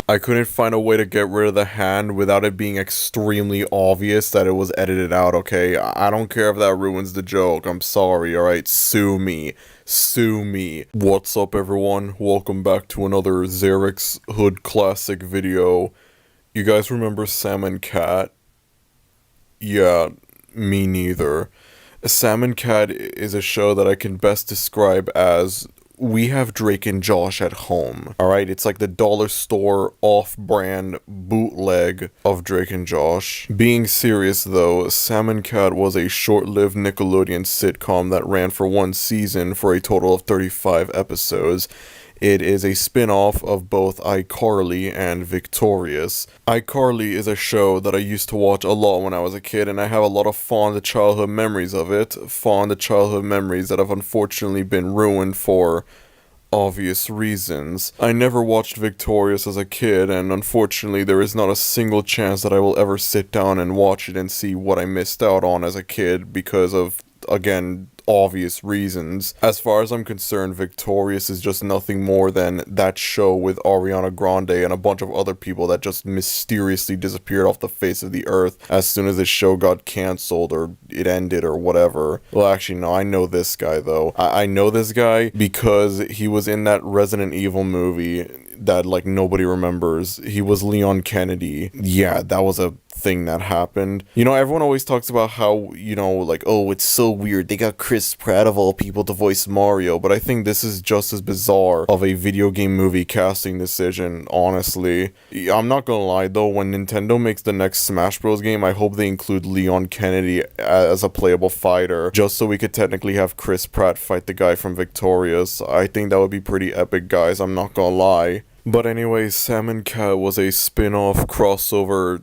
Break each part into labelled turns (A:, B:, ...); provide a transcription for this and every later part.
A: I couldn't find a way to get rid of the hand without it being extremely obvious that it was edited out, okay? I don't care if that ruins the joke. I'm sorry, alright? Sue me. Sue me. What's up, everyone? Welcome back to another Zerex Hood Classic video. You guys remember Sam and Cat? Yeah, me neither. Sam and Cat is a show that I can best describe as we have Drake and Josh at home. Alright, it's like the dollar store off-brand bootleg of Drake and Josh. Being serious though, Sam and Cat was a short-lived Nickelodeon sitcom that ran for one season for a total of 35 episodes. It is a spin-off of both iCarly and Victorious. iCarly is a show that I used to watch a lot when I was a kid, and I have a lot of fond childhood memories of it. Fond childhood memories that have unfortunately been ruined for obvious reasons. I never watched Victorious as a kid, and unfortunately there is not a single chance that I will ever sit down and watch it and see what I missed out on as a kid because of, again, obvious reasons. As far as I'm concerned, Victorious is just nothing more than that show with Ariana Grande and a bunch of other people that just mysteriously disappeared off the face of the earth as soon as the show got cancelled or it ended or whatever. Well, actually, no, I know this guy though. I know this guy because he was in that Resident Evil movie that like nobody remembers. He was Leon Kennedy. Yeah, that was a thing that happened. You know, everyone always talks about how, you know, like, oh, it's so weird they got Chris Pratt of all people to voice Mario, but I think this is just as bizarre of a video game movie casting decision, honestly. I'm not gonna lie though, when Nintendo makes the next Smash Bros game, I hope they include Leon Kennedy as a playable fighter, just so we could technically have Chris Pratt fight the guy from Victorious. I think that would be pretty epic, guys, I'm not gonna lie. But anyways, Sam and Cat was a spin-off crossover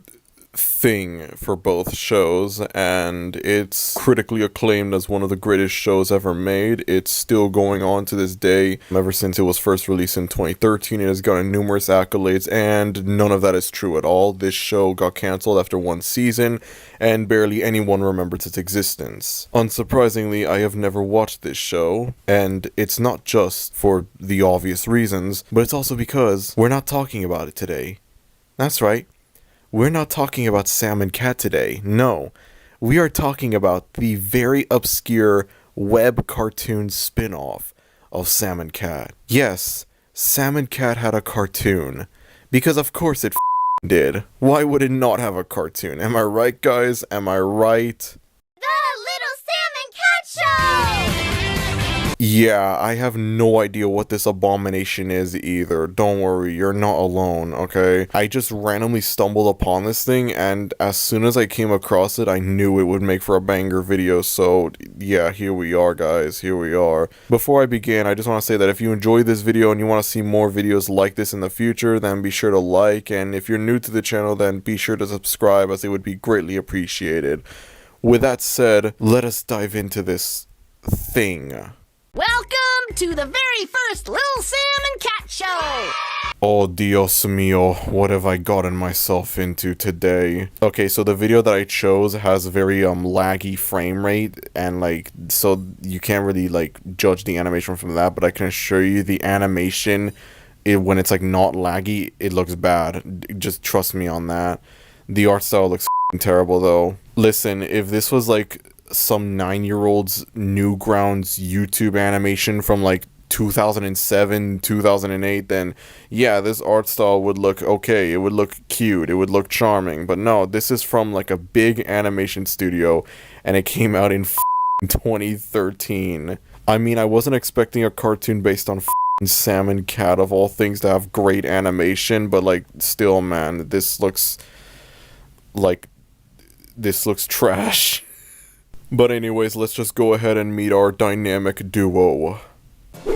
A: thing for both shows, and it's critically acclaimed as one of the greatest shows ever made. It's still going on to this day. Ever since it was first released in 2013, it has gotten numerous accolades, and none of that is true at all. This show got cancelled after one season, and barely anyone remembers its existence. Unsurprisingly, I have never watched this show, and it's not just for the obvious reasons, but it's also because we're not talking about it today. That's right. We're not talking about Sam and Cat today, no. We are talking about the very obscure web cartoon spin-off of Sam and Cat. Yes, Sam and Cat had a cartoon. Because of course it did. Why would it not have a cartoon? Am I right, guys? Am I right?
B: The Little Sam and Cat Show!
A: Yeah, I have no idea what this abomination is either. Don't worry, you're not alone, okay? I just randomly stumbled upon this thing, and as soon as I came across it, I knew it would make for a banger video, so yeah, here we are, guys, here we are. Before I begin, I just want to say that if you enjoyed this video and you want to see more videos like this in the future, then be sure to like, and if you're new to the channel, then be sure to subscribe, as it would be greatly appreciated. With that said, let us dive into this thing.
B: Welcome to the very first Little Sam and Cat Show!
A: Oh, Dios mío, what have I gotten myself into today? Okay, so the video that I chose has very laggy frame rate, and like, so you can't really like judge the animation from that, but I can assure you the animation, when it's like not laggy, it looks bad. Just trust me on that. The art style looks terrible though. Listen, if this was like some 9-year-old's Newgrounds YouTube animation from like 2007, 2008, then yeah, this art style would look okay, it would look cute, it would look charming, but no, this is from like a big animation studio, and it came out in 2013. I mean, I wasn't expecting a cartoon based on Sam and Cat of all things to have great animation, but like, still, man, this looks trash. But anyways, let's just go ahead and meet our dynamic duo.
B: Ow!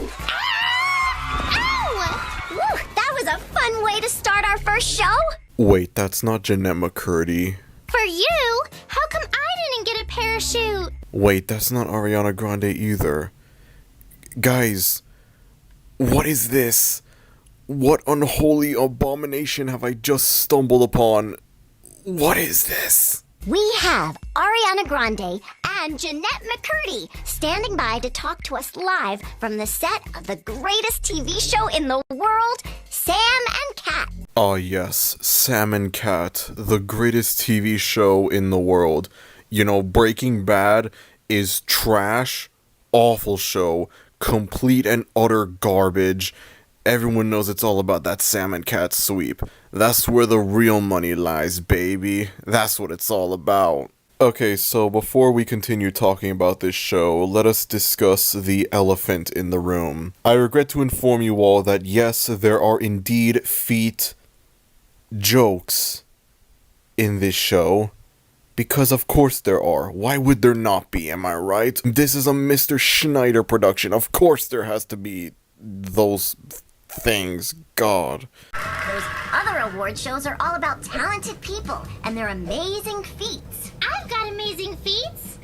B: Woo, that was a fun way to start our first show.
A: Wait, that's not Jeanette McCurdy.
B: For you? How come I didn't get a parachute?
A: Wait, that's not Ariana Grande either. Guys, what is this? What unholy abomination have I just stumbled upon? What is this?
B: We have Ariana Grande and Jeanette McCurdy standing by to talk to us live from the set of the greatest TV show in the world, Sam and Cat.
A: Ah yes, Salmon Cat, the greatest TV show in the world. You know, Breaking Bad is trash, awful show, complete and utter garbage. Everyone knows it's all about that Salmon Cat sweep. That's where the real money lies, baby. That's what it's all about. Okay, so before we continue talking about this show, let us discuss the elephant in the room. I regret to inform you all that yes, there are indeed feet jokes in this show. Because of course there are. Why would there not be, am I right? This is a Mr. Schneider production. Of course there has to be those things. God.
B: Those other award shows are all about talented people and their amazing feats. I've got amazing feats.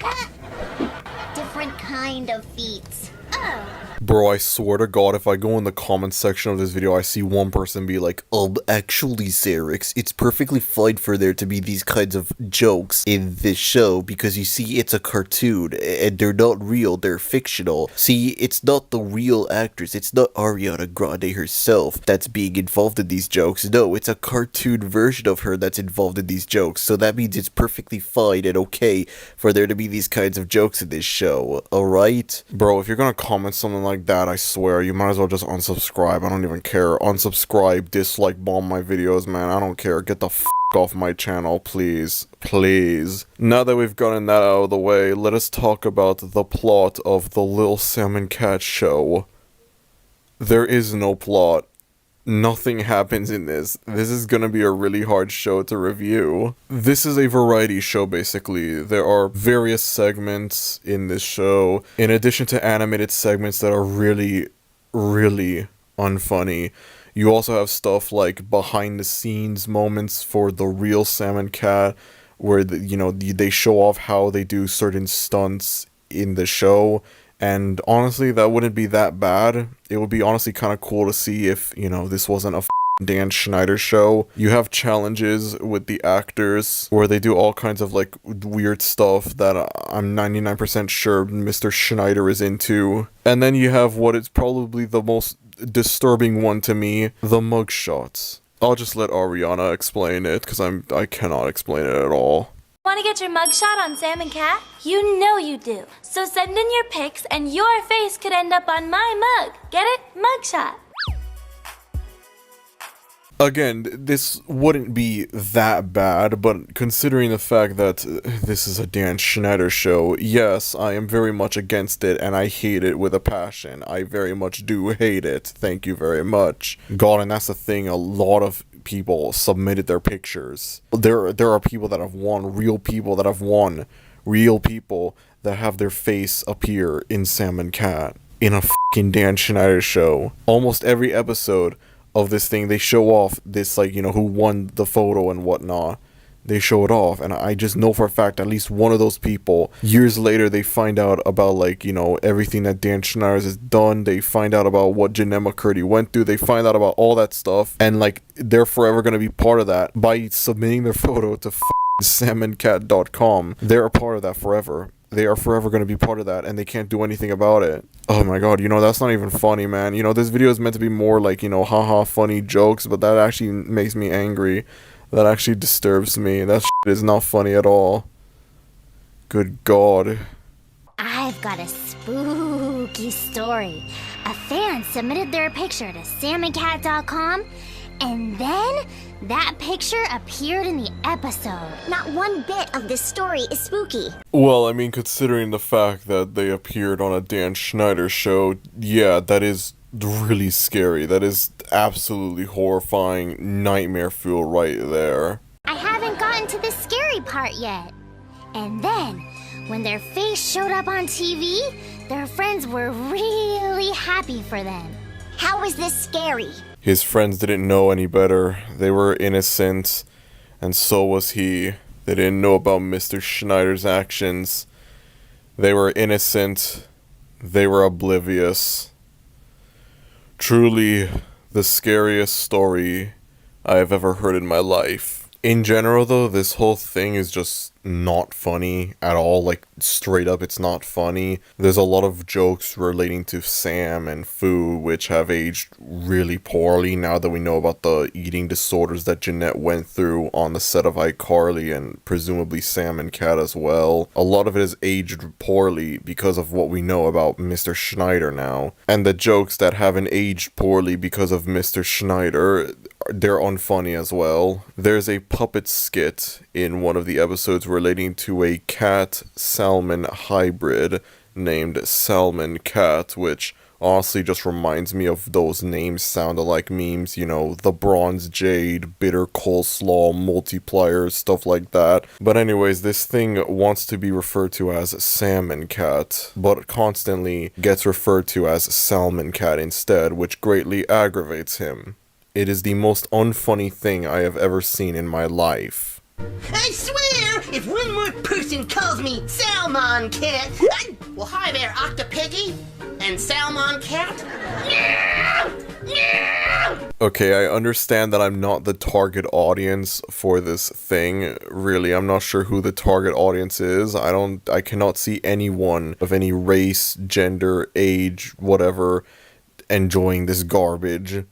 B: Different kind of feats. Oh.
A: Bro, I swear to God, if I go in the comments section of this video, I see one person be like, actually, Zerex, it's perfectly fine for there to be these kinds of jokes in this show, because you see, it's a cartoon, and they're not real, they're fictional. See, it's not the real actress, it's not Ariana Grande herself that's being involved in these jokes. No, it's a cartoon version of her that's involved in these jokes, so that means it's perfectly fine and okay for there to be these kinds of jokes in this show, alright? Bro, if you're gonna comment something like that, I swear, you might as well just unsubscribe. I don't even care. Unsubscribe, dislike, bomb my videos, man. I don't care. Get the f off my channel, please. Please. Now that we've gotten that out of the way, let us talk about the plot of the Little Salmon Cat show. There is no plot. Nothing happens in this. This is gonna be a really hard show to review. This is a variety show, basically. There are various segments in this show, in addition to animated segments that are really, really unfunny. You also have stuff like behind-the-scenes moments for the real Salmon Cat, where, they show off how they do certain stunts in the show. And honestly, that wouldn't be that bad. It would be honestly kind of cool to see if, this wasn't a Dan Schneider show. You have challenges with the actors where they do all kinds of like weird stuff that I'm 99% sure Mr. Schneider is into. And then you have what is probably the most disturbing one to me, the mugshots. I'll just let Ariana explain it because I cannot explain it at all.
C: Want to get your mugshot on Salmon Cat? You know you do. So send in your pics and your face could end up on my mug. Get it? Mugshot.
A: Again, this wouldn't be that bad, but considering the fact that this is a Dan Schneider show, yes, I am very much against it, and I hate it with a passion. I very much do hate it. Thank you very much. God, and that's the thing, a lot of people submitted their pictures. There are people that have won, real people that have won, real people that have their face appear in Salmon Cat, in a fucking Dan Schneider show. Almost every episode of this thing, they show off this, who won the photo and whatnot. They show it off, and I just know for a fact at least one of those people, years later, they find out about, everything that Dan Schneider has done. They find out about what Jeanette McCurdy went through. They find out about all that stuff, and, they're forever going to be part of that by submitting their photo to salmoncat.com. They're a part of that forever. They are forever going to be part of that, and they can't do anything about it. Oh my god, that's not even funny, man. This video is meant to be more haha, funny jokes, but that actually makes me angry. That actually disturbs me. That shit is not funny at all. Good god.
B: I've got a spooky story. A fan submitted their picture to salmoncat.com, and then that picture appeared in the episode. Not one bit of this story is spooky.
A: Well, I mean, considering the fact that they appeared on a Dan Schneider show, yeah, that is really scary. That is absolutely horrifying, nightmare fuel right there.
B: I haven't gotten to the scary part yet. And then, when their face showed up on TV, their friends were really happy for them. How was this scary?
A: His friends didn't know any better. They were innocent, and so was he. They didn't know about Mr. Schneider's actions. They were innocent. They were oblivious. Truly, the scariest story I have ever heard in my life. In general, though, this whole thing is just not funny at all. Like, straight up, it's not funny. There's a lot of jokes relating to Sam and Fu, which have aged really poorly now that we know about the eating disorders that Jeanette went through on the set of iCarly, and presumably Sam and Cat as well. A lot of it has aged poorly because of what we know about Mr. Schneider now. And the jokes that haven't aged poorly because of Mr. Schneider, they're unfunny as well. There's a puppet skit in one of the episodes relating to a cat-salmon hybrid named Salmon Cat, which honestly just reminds me of those names sounded like memes, you know, the Bronze Jade, Bitter Coleslaw, Multiplier, stuff like that. But anyways, this thing wants to be referred to as Salmon Cat, but constantly gets referred to as Salmon Cat instead, which greatly aggravates him. It is the most unfunny thing I have ever seen in my life.
D: I swear, if one more person calls me Salmon Cat, well, hi there, Octopiggy and Salmon Cat.
A: Okay, I understand that I'm not the target audience for this thing. Really, I'm not sure who the target audience is. I cannot see anyone of any race, gender, age, whatever, enjoying this garbage.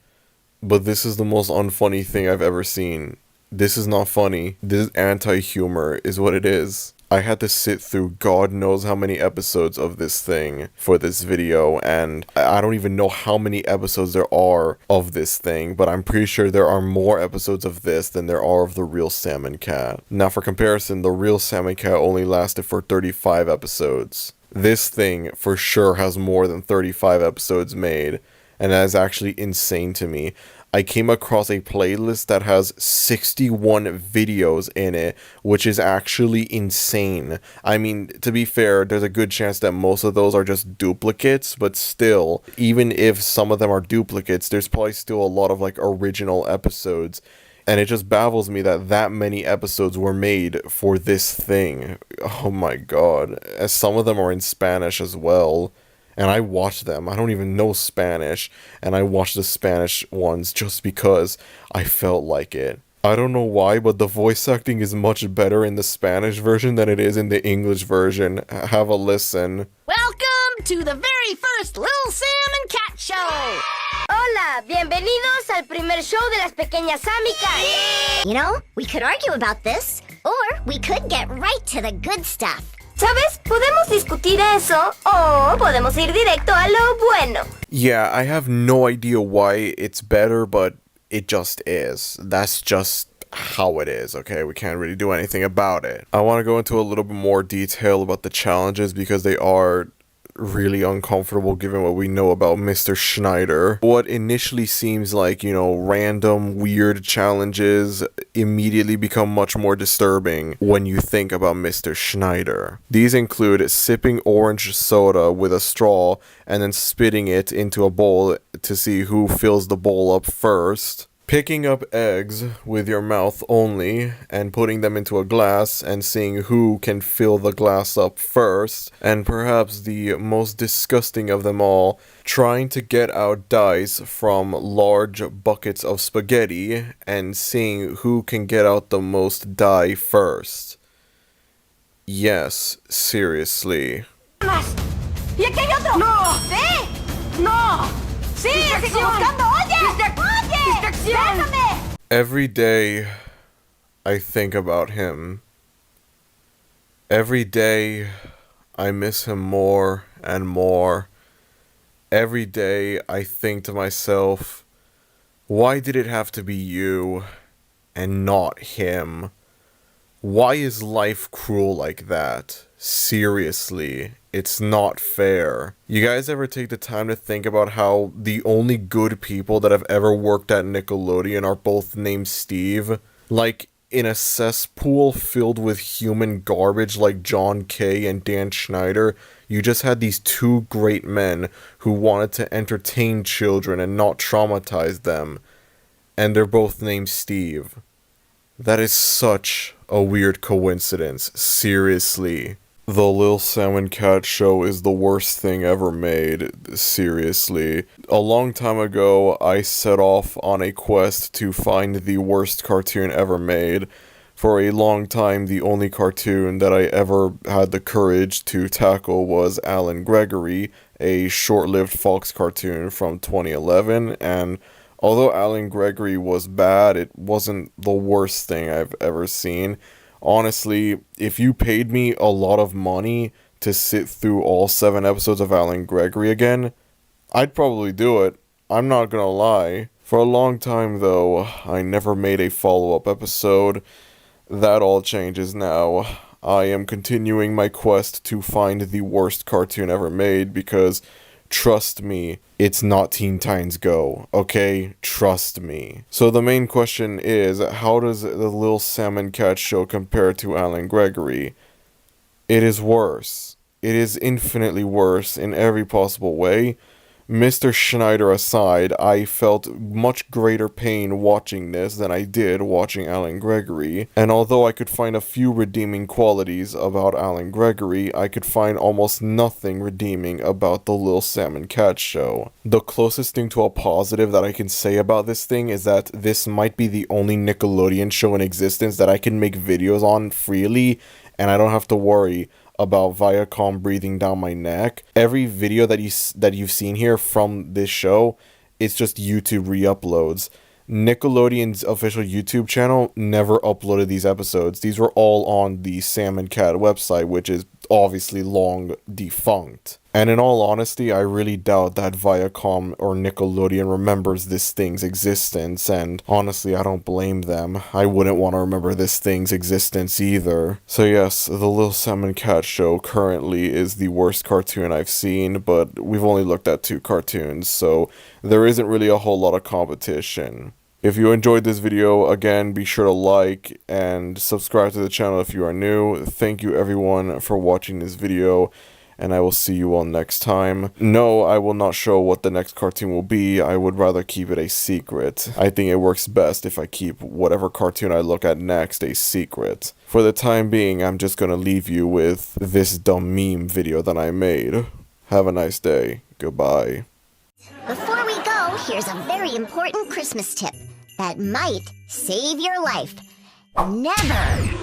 A: But this is the most unfunny thing I've ever seen. This is not funny. This is anti-humor is what it is. I had to sit through God knows how many episodes of this thing for this video, and I don't even know how many episodes there are of this thing, but I'm pretty sure there are more episodes of this than there are of the real Salmon Cat. Now for comparison, the real Salmon Cat only lasted for 35 episodes. This thing for sure has more than 35 episodes made, and that is actually insane to me. I came across a playlist that has 61 videos in it, which is actually insane. I mean, to be fair, there's a good chance that most of those are just duplicates, but still, even if some of them are duplicates, there's probably still a lot of like original episodes. And it just baffles me that that many episodes were made for this thing. Oh my god. As some of them are in Spanish as well. And I watched them. I don't even know Spanish. And I watched the Spanish ones just because I felt like it. I don't know why, but the voice acting is much better in the Spanish version than it is in the English version. Have a listen.
D: Welcome to the very first Little Sam and Cat Show.
E: Hola, bienvenidos al primer show de las pequeñas Sam y Cat.
B: You know, we could argue about this, or we could get right to the good stuff.
E: ¿Sabes? Podemos discutir eso o podemos ir directo a lo bueno.
A: Yeah, I have no idea why it's better, but it just is. That's just how it is, okay? We can't really do anything about it. I want to go into a little bit more detail about the challenges because they are really uncomfortable given what we know about Mr. Schneider. What initially seems like, you know, random, weird challenges immediately become much more disturbing when you think about Mr. Schneider. These include sipping orange soda with a straw and then spitting it into a bowl to see who fills the bowl up first. Picking up eggs with your mouth only and putting them into a glass and seeing who can fill the glass up first. And perhaps the most disgusting of them all, trying to get out dice from large buckets of spaghetti and seeing who can get out the most die first. Yes, seriously.
E: ¿Y aquí hay otro? ¡No! ¡Sí! ¡No! ¡Sí! ¡Sigo buscando! ¡Oye! ¡Oye! ¡Déjame!
A: Every day, I think about him. Every day, I miss him more and more. Every day, I think to myself, why did it have to be you and not him? Why is life cruel like that? Seriously, it's not fair. You guys ever take the time to think about how the only good people that have ever worked at Nickelodeon are both named Steve? Like, in a cesspool filled with human garbage like John Kay and Dan Schneider, you just had these two great men who wanted to entertain children and not traumatize them. And they're both named Steve. That is such a weird coincidence, seriously. The Lil Salmon Cat show is the worst thing ever made, seriously. A long time ago, I set off on a quest to find the worst cartoon ever made. For a long time, the only cartoon that I ever had the courage to tackle was Alan Gregory, a short-lived Fox cartoon from 2011, and although Alan Gregory was bad, it wasn't the worst thing I've ever seen. Honestly, if you paid me a lot of money to sit through all 7 episodes of Alan Gregory again, I'd probably do it. I'm not gonna lie. For a long time, though, I never made a follow-up episode. That all changes now. I am continuing my quest to find the worst cartoon ever made because, trust me, it's not Teen Titans Go, okay? Trust me. So the main question is, how does the Lil Salmon Cat show compare to Alan Gregory? It is worse. It is infinitely worse in every possible way. Mr. Schneider aside, I felt much greater pain watching this than I did watching Alan Gregory, and although I could find a few redeeming qualities about Alan Gregory, I could find almost nothing redeeming about the Lil Salmon Cat show. The closest thing to a positive that I can say about this thing is that this might be the only Nickelodeon show in existence that I can make videos on freely, and I don't have to worry about Viacom breathing down my neck. Every video that you've seen here from this show, it's just YouTube re-uploads. Nickelodeon's official YouTube channel never uploaded these episodes. These were all on the Salmon Cat website, which is obviously long defunct. And in all honesty, I really doubt that Viacom or Nickelodeon remembers this thing's existence, and honestly, I don't blame them. I wouldn't want to remember this thing's existence either. So yes, the Lil Salmon Cat show currently is the worst cartoon I've seen, but we've only looked at 2 cartoons, so there isn't really a whole lot of competition. If you enjoyed this video, again, be sure to like and subscribe to the channel if you are new. Thank you everyone for watching this video, and I will see you all next time. No, I will not show what the next cartoon will be. I would rather keep it a secret. I think it works best if I keep whatever cartoon I look at next a secret. For the time being, I'm just gonna leave you with this dumb meme video that I made. Have a nice day. Goodbye.
B: Before we go, here's a very important Christmas tip that might save your life. Never